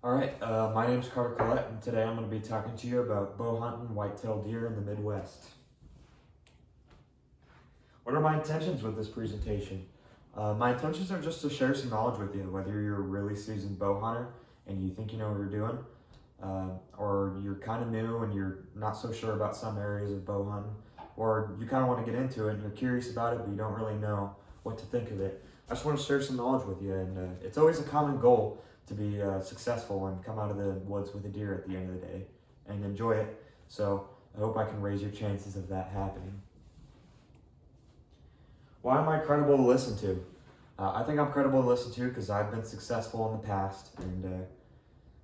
Alright, my name is Carter Collette, and today I'm going to be talking to you about bow hunting white-tailed deer in the Midwest. What are my intentions with this presentation? My intentions are just to share some knowledge with you, whether you're a really seasoned bow hunter and you think you know what you're doing, or you're kind of new and you're not so sure about some areas of bow hunting, or you kind of want to get into it and you're curious about it but you don't really know what to think of it. I just want to share some knowledge with you, and it's always a common goal to be successful and come out of the woods with a deer at the end of the day and enjoy it. So I hope I can raise your chances of that happening. Why am I credible to listen to? I think I'm credible to listen to because I've been successful in the past, and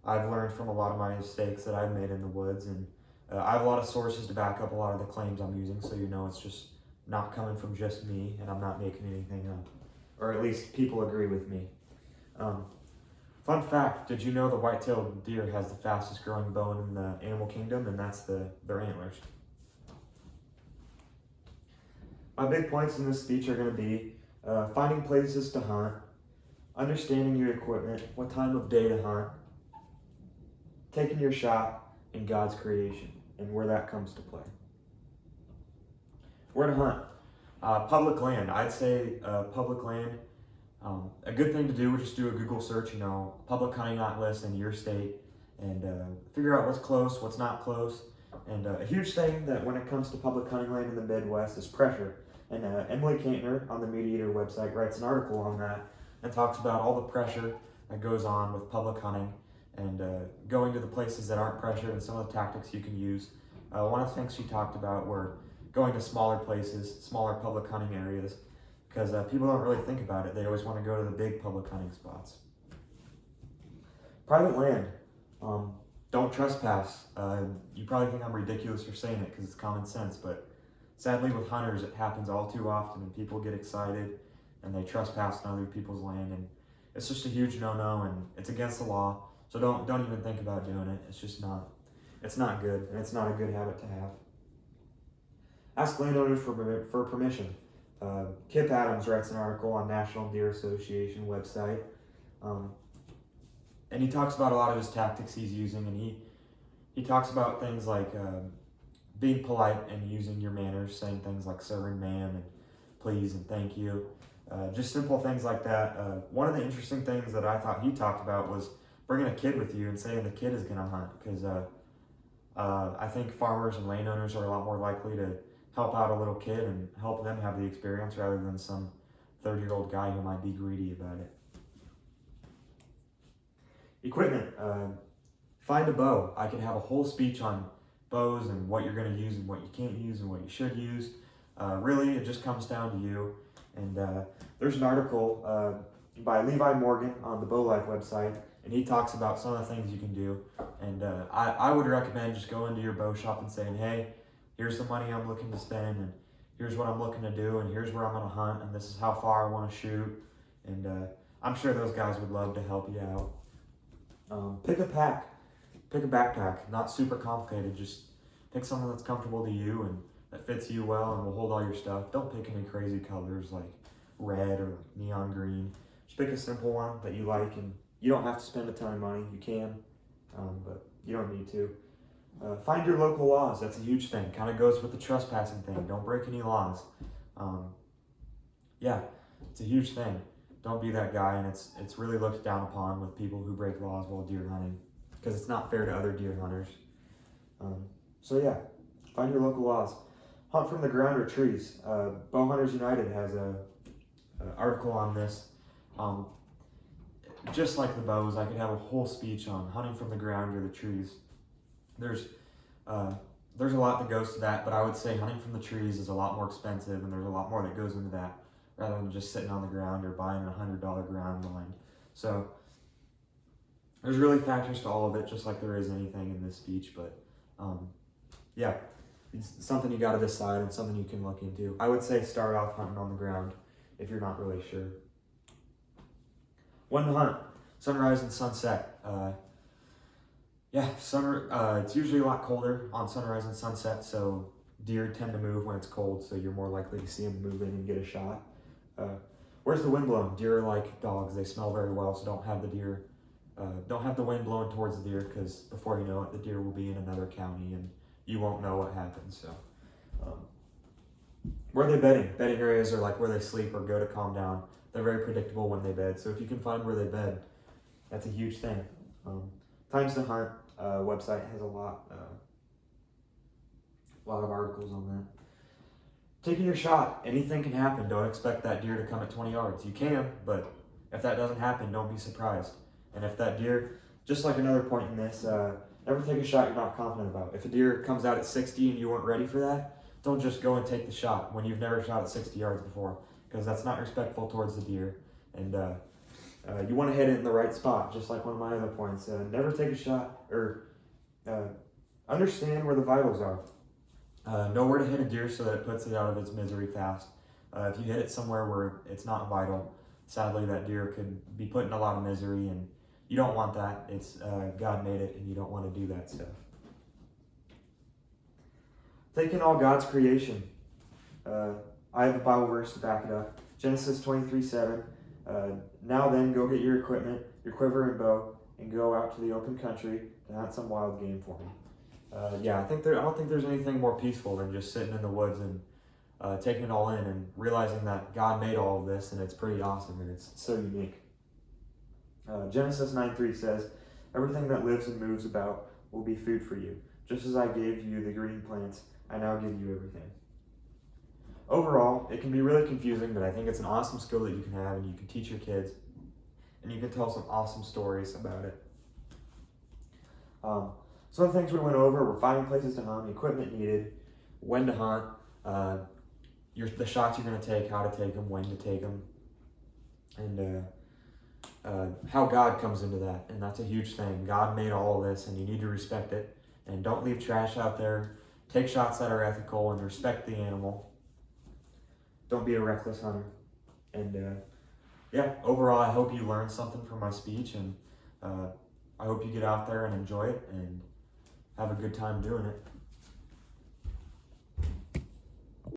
I've learned from a lot of my mistakes that I've made in the woods, and I have a lot of sources to back up a lot of the claims I'm using, so you know it's just not coming from just me and I'm not making anything up, or at least people agree with me. Fun fact, did you know the white-tailed deer has the fastest growing bone in the animal kingdom, and that's their antlers? My big points in this speech are going to be finding places to hunt, understanding your equipment, what time of day to hunt, taking your shot, and God's creation, and where that comes to play. Where to hunt? Public land. I'd say public land. A good thing to do would just do a Google search, public hunting atlas in your state, and figure out what's close, what's not close. And a huge thing that when it comes to public hunting land in the Midwest is pressure. And Emily Kantner on the Meat Eater website writes an article on that and talks about all the pressure that goes on with public hunting and going to the places that aren't pressured and some of the tactics you can use. One of the things she talked about were going to smaller places, smaller public hunting areas, because people don't really think about it. They always want to go to the big public hunting spots. Private land. Don't trespass. You probably think I'm ridiculous for saying it because it's common sense, but sadly with hunters it happens all too often, and people get excited and they trespass on other people's land, and it's just a huge no-no, and it's against the law. So don't even think about doing it. It's not good, and it's not a good habit to have. Ask landowners for permission. Kip Adams writes an article on National Deer Association website, and he talks about a lot of his tactics he's using, and he talks about things like being polite and using your manners, saying things like sir and ma'am and please and thank you, just simple things like that. One of the interesting things that I thought he talked about was bringing a kid with you and saying the kid is going to hunt, because I think farmers and landowners are a lot more likely to help out a little kid and help them have the experience rather than some 30-year-old guy who might be greedy about it. Equipment. Find a bow. I could have a whole speech on bows and what you're going to use and what you can't use and what you should use. Really, it just comes down to you. And there's an article by Levi Morgan on the Bow Life website, and he talks about some of the things you can do. And I would recommend just going to your bow shop and saying, hey, here's the money I'm looking to spend, and here's what I'm looking to do, and here's where I'm going to hunt, and this is how far I want to shoot. And I'm sure those guys would love to help you out. Pick a pack. Pick a backpack. Not super complicated. Just pick something that's comfortable to you and that fits you well and will hold all your stuff. Don't pick any crazy colors like red or neon green. Just pick a simple one that you like, and you don't have to spend a ton of money. You can, but you don't need to. Find your local laws. That's a huge thing. Kind of goes with the trespassing thing. Don't break any laws. Yeah, it's a huge thing. Don't be that guy, and it's really looked down upon with people who break laws while deer hunting, because it's not fair to other deer hunters. So yeah, find your local laws. Hunt from the ground or trees. Bow Hunters United has a article on this. Just like the bows, I could have a whole speech on hunting from the ground or the trees. There's a lot that goes to that, but I would say hunting from the trees is a lot more expensive, and there's a lot more that goes into that rather than just sitting on the ground or buying a $100 ground blind. So there's really factors to all of it, just like there is anything in this speech, but yeah, it's something you got to decide and something you can look into. I would say start off hunting on the ground if you're not really sure. When to hunt? Sunrise and sunset. It's usually a lot colder on sunrise and sunset, so deer tend to move when it's cold, so you're more likely to see them move in and get a shot. Where's the wind blowing? Deer are like dogs. They smell very well, so don't have the deer Don't have the wind blowing towards the deer, because before you know it, the deer will be in another county and you won't know what happened. So, where are they bedding? Bedding areas are like where they sleep or go to calm down. They're very predictable when they bed. So if you can find where they bed, that's a huge thing. Times to Hunt website has a lot of articles on that. Taking your shot. Anything can happen. Don't expect that deer to come at 20 yards. You can, but if that doesn't happen, don't be surprised. And if that deer, just like another point in this, never take a shot you're not confident about. If a deer comes out at 60 and you weren't ready for that, don't just go and take the shot when you've never shot at 60 yards before, because that's not respectful towards the deer. And you want to hit it in the right spot, just like one of my other points. Never take a shot, or understand where the vitals are. Know where to hit a deer so that it puts it out of its misery fast. If you hit it somewhere where it's not vital, sadly that deer could be put in a lot of misery, and you don't want that. It's God made it, and you don't want to do that stuff. Taking all God's creation. I have a Bible verse to back it up. Genesis 23:7. Now then, go get your equipment, your quiver and bow, and go out to the open country to hunt some wild game for me. I don't think there's anything more peaceful than just sitting in the woods and taking it all in and realizing that God made all of this, and it's pretty awesome and it's so unique. Genesis 9:3 says, "Everything that lives and moves about will be food for you. Just as I gave you the green plants, I now give you everything." Overall, it can be really confusing, but I think it's an awesome skill that you can have, and you can teach your kids, and you can tell some awesome stories about it. Some of the things we went over were finding places to hunt, equipment needed, when to hunt, the shots you're going to take, how to take them, when to take them, and how God comes into that. And that's a huge thing. God made all of this, and you need to respect it. And don't leave trash out there. Take shots that are ethical and respect the animal. Don't be a reckless hunter. And overall, I hope you learned something from my speech, and I hope you get out there and enjoy it and have a good time doing it.